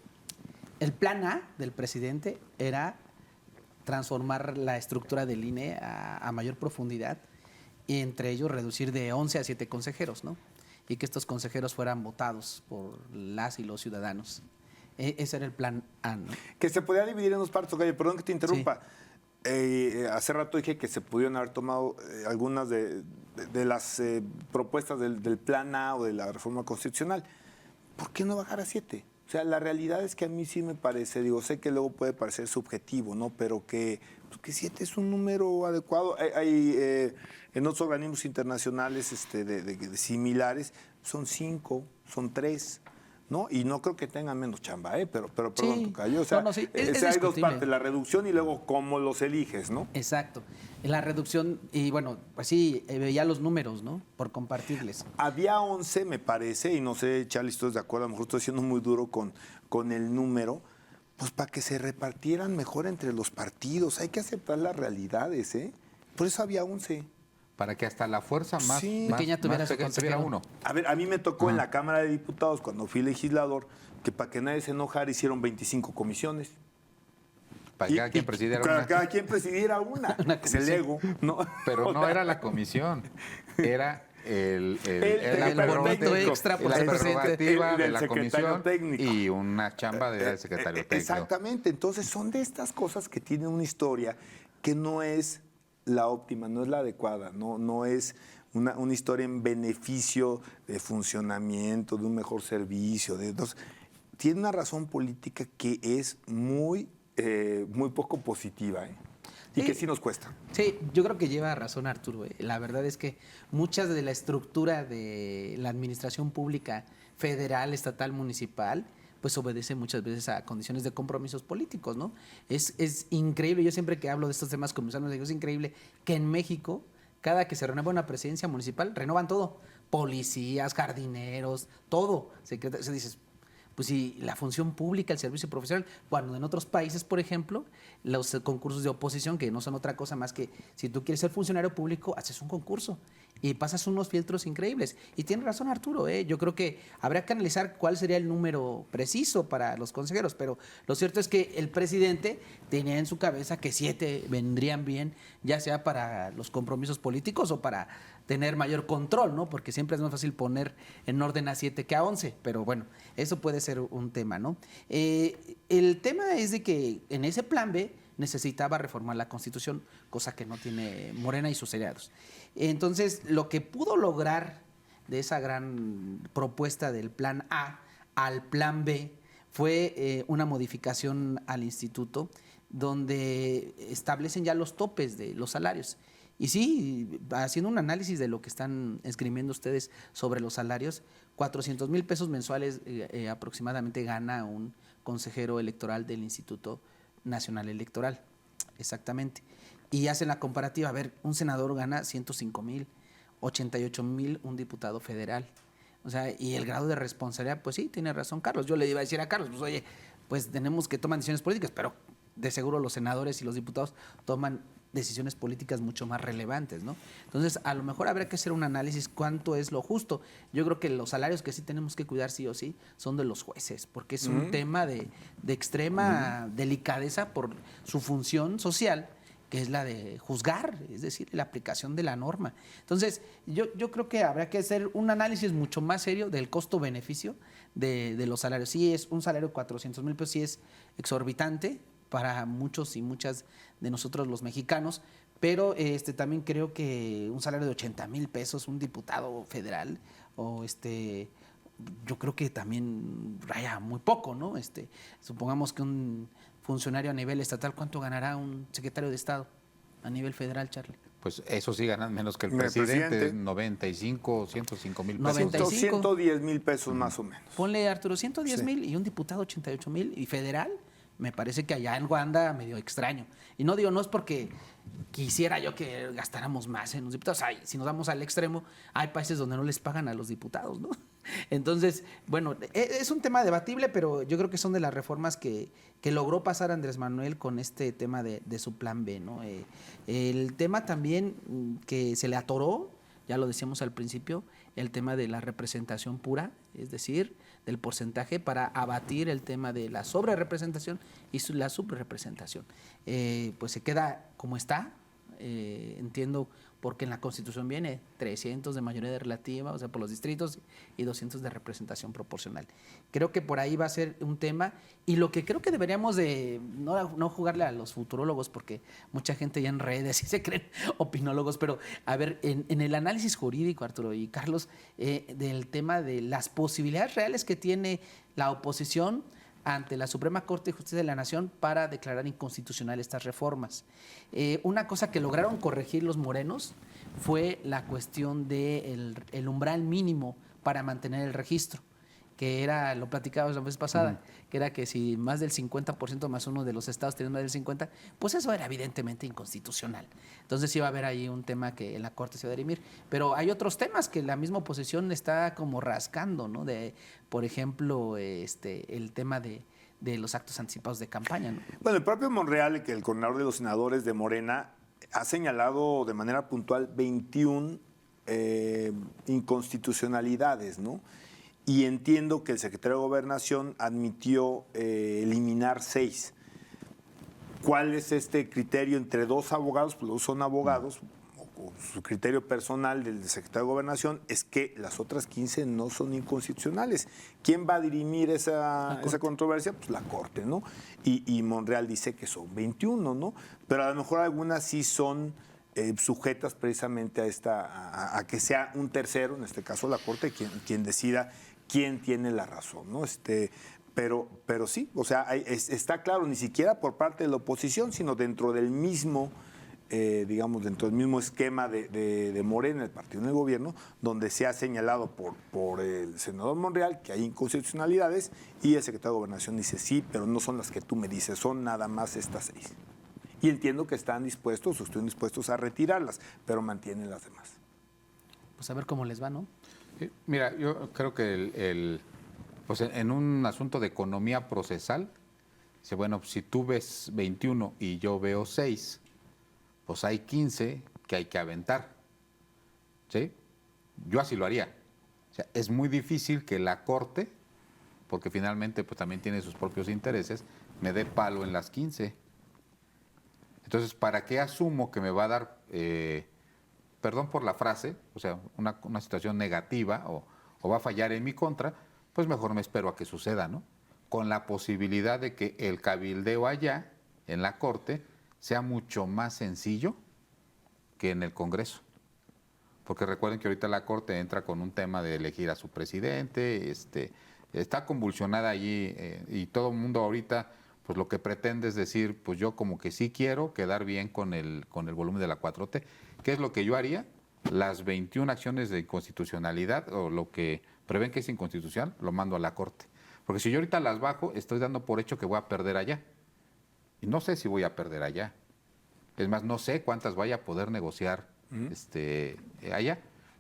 el plan A del presidente era transformar la estructura del INE a mayor profundidad y entre ellos reducir de 11 a 7 consejeros, ¿no? Y que estos consejeros fueran votados por las y los ciudadanos. Ese era el plan A, ¿no? Que se podía dividir en dos partes, Tocayo, perdón que te interrumpa. Hace rato dije que se pudieron haber tomado algunas de las propuestas del plan A o de la reforma constitucional. ¿Por qué no bajar a 7? O sea, la realidad es que a mí sí me parece, digo, sé que luego puede parecer subjetivo, ¿no? Pero que 7 es un número adecuado. Hay en otros organismos internacionales de similares, son 5, son 3. ¿No? Y no creo que tengan menos chamba, pero perdón, Tocayo. O sea, sí, hay dos partes, la reducción y luego cómo los eliges, ¿no? Exacto. La reducción, y bueno, pues sí, veía los números, ¿no? Por compartirles. Había 11, me parece, y no sé, Charlie, ¿estás de acuerdo? A lo mejor estoy siendo muy duro con el número, pues para que se repartieran mejor entre los partidos. Hay que aceptar las realidades, ¿eh? Por eso había 11. Para que hasta la fuerza más pequeña tuviera su pequeña tuviera uno. A ver, a mí me tocó en la Cámara de Diputados, cuando fui legislador, que para que nadie se enojara hicieron 25 comisiones. Para que cada quien presidiera una. Cada quien presidiera una. Es el ego, ¿no? Pero no era la comisión, era el boleto extra por la ser prerrogativa de del la secretario comisión técnico. y una chamba del secretario técnico. Exactamente, entonces son de estas cosas que tienen una historia que no es la óptima, no es la adecuada, no es una historia en beneficio de funcionamiento, de un mejor servicio. Entonces, tiene una razón política que es muy poco positiva, ¿eh? Y que sí nos cuesta. Sí, yo creo que lleva razón Arturo. La verdad es que muchas de la estructura de la administración pública federal, estatal, municipal, pues obedece muchas veces a condiciones de compromisos políticos, ¿no? Es increíble, yo siempre que hablo de estos temas comunitarios digo, es increíble que en México, cada que se renueva una presidencia municipal, renovan todo. Policías, jardineros, todo. Se dices, pues si la función pública, el servicio profesional, cuando en otros países, por ejemplo, los concursos de oposición, que no son otra cosa más que si tú quieres ser funcionario público, haces un concurso y pasas unos filtros increíbles. Y tiene razón Arturo, yo creo que habría que analizar cuál sería el número preciso para los consejeros, pero lo cierto es que el presidente tenía en su cabeza que 7 vendrían bien, ya sea para los compromisos políticos o para tener mayor control, ¿no? Porque siempre es más fácil poner en orden a 7 que a 11, pero bueno, eso puede ser un tema, ¿no? El tema es de que en ese plan B necesitaba reformar la Constitución, cosa que no tiene Morena y sus aliados. Entonces, lo que pudo lograr de esa gran propuesta del plan A al plan B fue una modificación al instituto donde establecen ya los topes de los salarios. Y sí, haciendo un análisis de lo que están escribiendo ustedes sobre los salarios, 400,000 pesos mensuales aproximadamente gana un consejero electoral del Instituto Nacional Electoral, exactamente. Y hacen la comparativa, a ver, un senador gana 105,000, 88,000 un diputado federal. O sea, y el grado de responsabilidad, pues sí, tiene razón Carlos. Yo le iba a decir a Carlos, pues oye, pues tenemos que tomar decisiones políticas, pero de seguro los senadores y los diputados toman decisiones políticas mucho más relevantes, ¿no? Entonces, a lo mejor habría que hacer un análisis cuánto es lo justo. Yo creo que los salarios que sí tenemos que cuidar sí o sí son de los jueces, porque es un tema de extrema delicadeza por su función social, que es la de juzgar, es decir, la aplicación de la norma. Entonces, yo creo que habría que hacer un análisis mucho más serio del costo-beneficio de los salarios. Sí, es un salario de 400,000 pesos, sí es exorbitante para muchos y muchas de nosotros los mexicanos, pero también creo que un salario de 80,000 pesos, un diputado federal, o yo creo que también raya muy poco, ¿no? Supongamos que un funcionario a nivel estatal, ¿cuánto ganará un secretario de Estado a nivel federal, Charlie? Pues eso sí ganan menos que el presidente, 95, 105,000 pesos. 95. 110,000 pesos más o menos. Ponle, Arturo, 110,000 y un diputado 88,000 y federal. Me parece que allá algo anda medio extraño. Y no digo, no es porque quisiera yo que gastáramos más en los diputados. Si nos vamos al extremo, hay países donde no les pagan a los diputados, ¿no? Entonces, bueno, es un tema debatible, pero yo creo que son de las reformas que logró pasar Andrés Manuel con este tema de su plan B, ¿no? El tema también que se le atoró, ya lo decíamos al principio, el tema de la representación pura, es decir, del porcentaje para abatir el tema de la sobrerepresentación y la subrepresentación. Pues se queda como está. Entiendo porque en la Constitución viene 300 de mayoría relativa, o sea, por los distritos, y 200 de representación proporcional. Creo que por ahí va a ser un tema, y lo que creo que deberíamos de no jugarle a los futurólogos, porque mucha gente ya en redes y se creen opinólogos, pero a ver, en el análisis jurídico, Arturo y Carlos, del tema de las posibilidades reales que tiene la oposición ante la Suprema Corte de Justicia de la Nación para declarar inconstitucional estas reformas. Una cosa que lograron corregir los morenos fue la cuestión del umbral mínimo para mantener el registro, que era, lo platicábamos la vez pasada, que era que si más del 50% más uno de los estados tenían más del 50%, pues eso era evidentemente inconstitucional. Entonces iba a haber ahí un tema que en la Corte se va a dirimir. Pero hay otros temas que la misma oposición está como rascando, ¿no? Por ejemplo, el tema de los actos anticipados de campaña, ¿no? Bueno, el propio Monreal, que el coordinador de los senadores de Morena, ha señalado de manera puntual 21 inconstitucionalidades, ¿no? Y entiendo que el secretario de Gobernación admitió eliminar 6. ¿Cuál es este criterio entre dos abogados? Pues los son abogados. O su criterio personal del secretario de Gobernación es que las otras 15 no son inconstitucionales. ¿Quién va a dirimir esa controversia? Pues la Corte, ¿no? Y Monreal dice que son 21, ¿no? Pero a lo mejor algunas sí son sujetas precisamente a que sea un tercero, en este caso la Corte, quien decida quién tiene la razón, ¿no? Pero sí, o sea, está claro, ni siquiera por parte de la oposición, sino dentro del mismo, digamos, dentro del mismo esquema de Morena, el partido en el gobierno, donde se ha señalado por el senador Monreal que hay inconstitucionalidades y el secretario de Gobernación dice sí, pero no son las que tú me dices, son nada más estas 6. Y entiendo que están dispuestos o están dispuestos a retirarlas, pero mantienen las demás. Pues a ver cómo les va, ¿no? Mira, yo creo que pues en un asunto de economía procesal, dice, bueno, si tú ves 21 y yo veo 6, pues hay 15 que hay que aventar, ¿sí? Yo así lo haría. O sea, es muy difícil que la Corte, porque finalmente pues también tiene sus propios intereses, me dé palo en las 15. Entonces, ¿para qué asumo que me va a dar, perdón por la frase, o sea, una situación negativa o va a fallar en mi contra? Pues mejor me espero a que suceda, ¿no? Con la posibilidad de que el cabildeo allá, en la Corte, sea mucho más sencillo que en el Congreso. Porque recuerden que ahorita la Corte entra con un tema de elegir a su presidente, está convulsionada allí y todo el mundo ahorita pues lo que pretende es decir, pues yo como que sí quiero quedar bien con el volumen de la 4T. ¿Qué es lo que yo haría? Las 21 acciones de inconstitucionalidad o lo que prevén que es inconstitucional, lo mando a la Corte. Porque si yo ahorita las bajo, estoy dando por hecho que voy a perder allá. Y no sé si voy a perder allá. Es más, no sé cuántas vaya a poder negociar allá.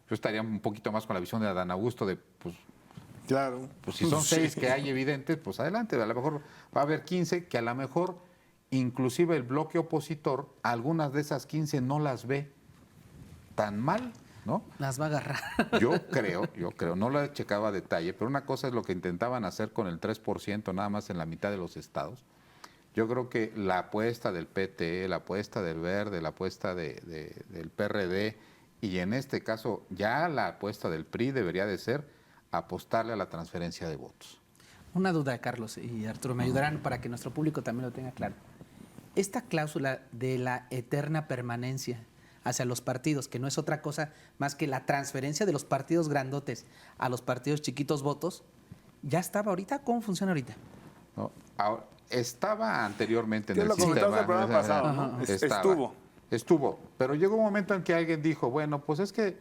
Yo estaría un poquito más con la visión de Adán Augusto de, pues, claro. Pues si son 6 que hay evidentes, pues adelante. A lo mejor va a haber 15 que a lo mejor, inclusive el bloque opositor, algunas de esas 15 no las ve tan mal, ¿no? Las va a agarrar. Yo creo, no lo he checado a detalle, pero una cosa es lo que intentaban hacer con el 3% nada más en la mitad de los estados. Yo creo que la apuesta del PT, la apuesta del Verde, la apuesta del PRD y en este caso ya la apuesta del PRI debería de ser apostarle a la transferencia de votos. Una duda, Carlos y Arturo, me ayudarán para que nuestro público también lo tenga claro. Esta cláusula de la eterna permanencia hacia los partidos, que no es otra cosa más que la transferencia de los partidos grandotes a los partidos chiquitos votos, ¿ya estaba ahorita? ¿Cómo funciona ahorita? No, ahora, estaba anteriormente en el lo comentamos sistema. el programa pasado, ¿no? Estuvo, pero llegó un momento en que alguien dijo, bueno, pues es que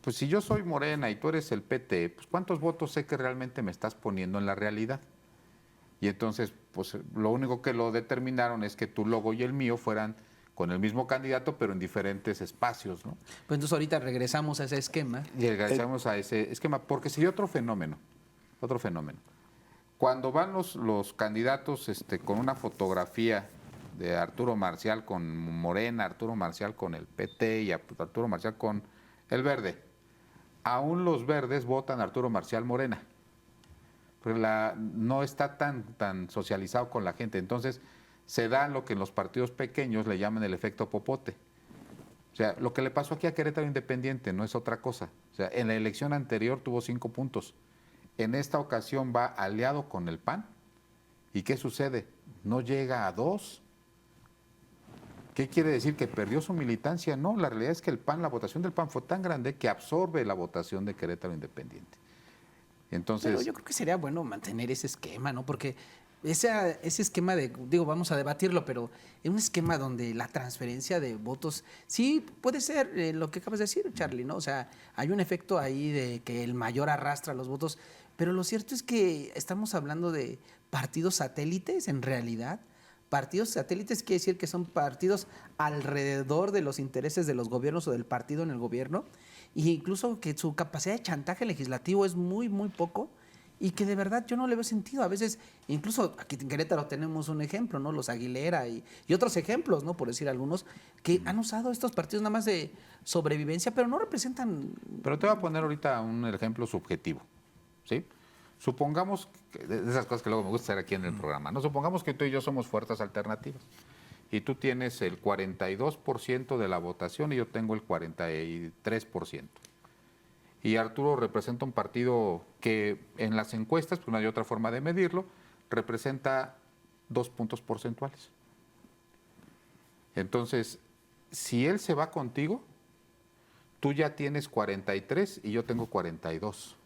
pues si yo soy Morena y tú eres el PT, pues ¿cuántos votos sé que realmente me estás poniendo en la realidad? Y entonces, pues lo único que lo determinaron es que tu logo y el mío fueran con el mismo candidato, pero en diferentes espacios, ¿no? Pues entonces ahorita regresamos a ese esquema. Y regresamos a ese esquema, porque sería otro fenómeno. Cuando van los candidatos con una fotografía de Arturo Marcial con Morena, Arturo Marcial con el PT y Arturo Marcial con el Verde, aún los verdes votan a Arturo Marcial Morena. porque no está tan socializado con la gente. Entonces, se da lo que en los partidos pequeños le llaman el efecto popote. O sea, lo que le pasó aquí a Querétaro Independiente no es otra cosa. O sea, en la elección anterior tuvo 5 puntos. En esta ocasión va aliado con el PAN. ¿Y qué sucede? No llega a 2. ¿Qué quiere decir? ¿Que perdió su militancia? No, la realidad es que la votación del PAN fue tan grande que absorbe la votación de Querétaro Independiente. Entonces, pero yo creo que sería bueno mantener ese esquema, ¿no? Porque ese esquema vamos a debatirlo, pero es un esquema donde la transferencia de votos, sí puede ser lo que acabas de decir, Charlie, ¿no? O sea, hay un efecto ahí de que el mayor arrastra los votos, pero lo cierto es que estamos hablando de partidos satélites en realidad. Partidos satélites quiere decir que son partidos alrededor de los intereses de los gobiernos o del partido en el gobierno, e incluso que su capacidad de chantaje legislativo es muy, muy poco, y que de verdad yo no le veo sentido. A veces, incluso aquí en Querétaro tenemos un ejemplo, ¿no? Los Aguilera y otros ejemplos, ¿no? Por decir algunos, que han usado estos partidos nada más de sobrevivencia, pero no representan... Pero te voy a poner ahorita un ejemplo subjetivo, ¿sí? Supongamos, de esas cosas que luego me gusta hacer aquí en el programa, ¿no? Supongamos que tú y yo somos fuerzas alternativas y tú tienes el 42% de la votación y yo tengo el 43%. Y Arturo representa un partido que en las encuestas, pues no hay otra forma de medirlo, representa 2 puntos porcentuales. Entonces, si él se va contigo, tú ya tienes 43 y yo tengo 42.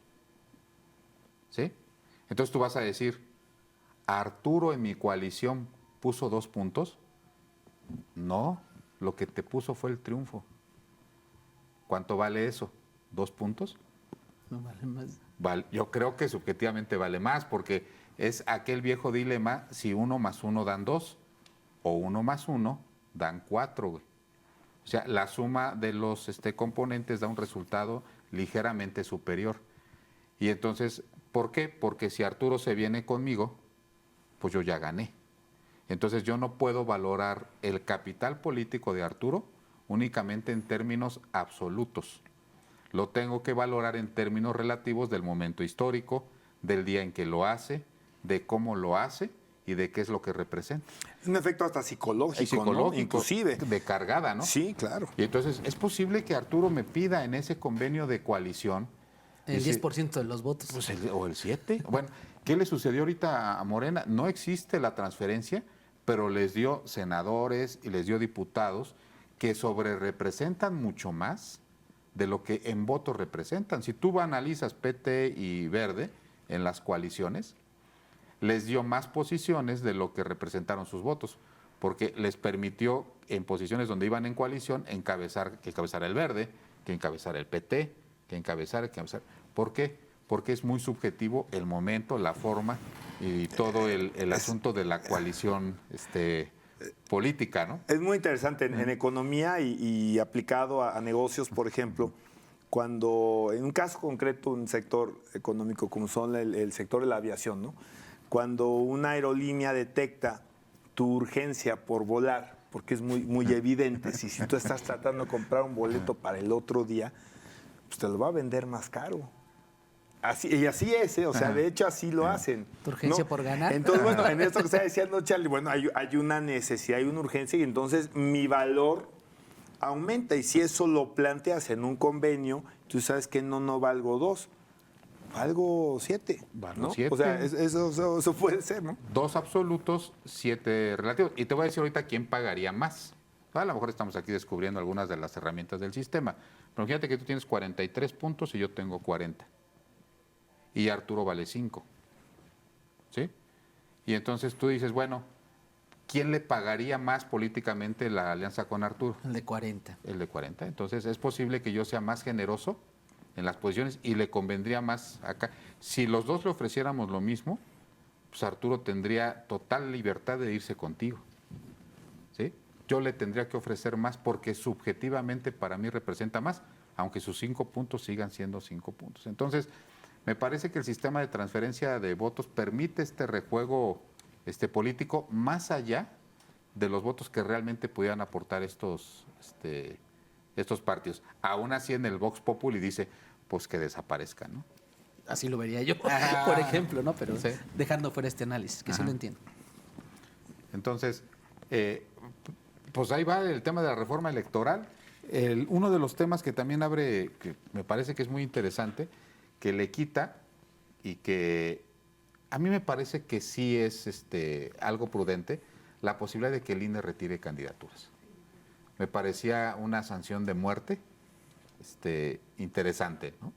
¿Sí? Entonces tú vas a decir, ¿Arturo en mi coalición puso 2 puntos? No, lo que te puso fue el triunfo. ¿Cuánto vale eso? ¿2 puntos? No vale más. Yo creo que subjetivamente vale más, porque es aquel viejo dilema, si 1 más 1 dan 2, o 1 más 1 dan 4, güey. O sea, la suma de los componentes da un resultado ligeramente superior. Y entonces, ¿por qué? Porque si Arturo se viene conmigo, pues yo ya gané. Entonces yo no puedo valorar el capital político de Arturo únicamente en términos absolutos. Lo tengo que valorar en términos relativos del momento histórico, del día en que lo hace, de cómo lo hace y de qué es lo que representa. Es un efecto hasta psicológico, ¿no? Inclusive. De cargada, ¿no? Sí, claro. Y entonces es posible que Arturo me pida en ese convenio de coalición El 10% de los votos. Pues o el 7%. Bueno, ¿qué le sucedió ahorita a Morena? No existe la transferencia, pero les dio senadores y les dio diputados que sobrerepresentan mucho más de lo que en votos representan. Si tú analizas PT y Verde en las coaliciones, les dio más posiciones de lo que representaron sus votos, porque les permitió en posiciones donde iban en coalición que encabezara el Verde, que encabezara el PT, que encabezara. ¿Por qué? Porque es muy subjetivo el momento, la forma y todo el asunto de la coalición política, ¿no? Es muy interesante en economía y aplicado a negocios, por ejemplo, cuando en un caso concreto, un sector económico como son el sector de la aviación, ¿no? Cuando una aerolínea detecta tu urgencia por volar, porque es muy evidente, si tú estás tratando de comprar un boleto para el otro día, pues te lo va a vender más caro. Y así es, ¿eh? O sea, de hecho así lo hacen. ¿Tu urgencia ¿no? por ganar? Entonces, bueno, en esto que está diciendo Charlie, bueno, hay una necesidad, hay una urgencia y entonces mi valor aumenta. Y si eso lo planteas en un convenio, tú sabes que no valgo 2, valgo 7. Valgo ¿no? 7. O sea, eso puede ser, ¿no? 2 absolutos, 7 relativos. Y te voy a decir ahorita quién pagaría más. A lo mejor estamos aquí descubriendo algunas de las herramientas del sistema. Pero fíjate que tú tienes 43 puntos y yo tengo 40. Y Arturo vale 5. ¿Sí? Y entonces tú dices, bueno, ¿quién le pagaría más políticamente la alianza con Arturo? El de 40. El de 40. Entonces es posible que yo sea más generoso en las posiciones y le convendría más acá. Si los dos le ofreciéramos lo mismo, pues Arturo tendría total libertad de irse contigo. ¿Sí? Yo le tendría que ofrecer más porque subjetivamente para mí representa más, aunque sus 5 puntos sigan siendo 5 puntos. Entonces, me parece que el sistema de transferencia de votos permite este rejuego político más allá de los votos que realmente pudieran aportar estos partidos. Aún así en el Vox Populi dice, pues que desaparezcan, ¿no? así lo vería yo, por ejemplo, ¿no? Pero Sí. dejando fuera este análisis, que sí lo entiendo. Entonces, pues ahí va el tema de la reforma electoral. Uno de los temas que también abre, que me parece que es muy interesante, que le quita y que a mí me parece que sí es algo prudente, la posibilidad de que el INE retire candidaturas. Me parecía una sanción de muerte interesante, ¿no?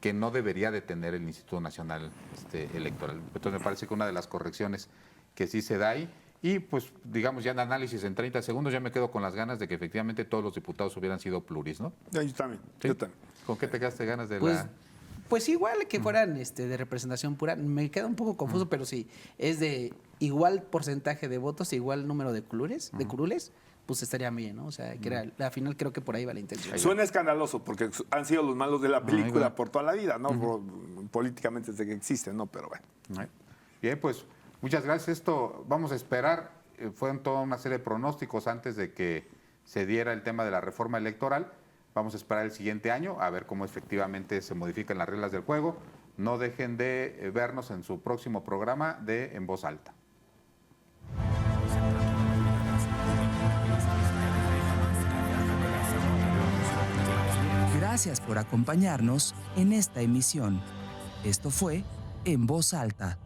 Que no debería de tener el Instituto Nacional Electoral. Entonces me parece que una de las correcciones que sí se da ahí, y pues digamos ya en análisis en 30 segundos ya me quedo con las ganas de que efectivamente todos los diputados hubieran sido pluris, ¿no? Yo también, ¿Sí? yo también. ¿Con qué te quedaste ganas de Pues, la...? pues igual que fueran de representación pura, me queda un poco confuso, pero sí, es de igual porcentaje de votos, igual número de curules, pues estaría bien, ¿no? O sea, que al final creo que por ahí va la intención. Suena escandaloso porque han sido los malos de la película por toda la vida, ¿no? Políticamente desde que existen, ¿no? Pero bueno. Bien, pues muchas gracias. Esto vamos a esperar. Fueron toda una serie de pronósticos antes de que se diera el tema de la reforma electoral. Vamos a esperar el siguiente año a ver cómo efectivamente se modifican las reglas del juego. No dejen de vernos en su próximo programa de En Voz Alta. Gracias por acompañarnos en esta emisión. Esto fue En Voz Alta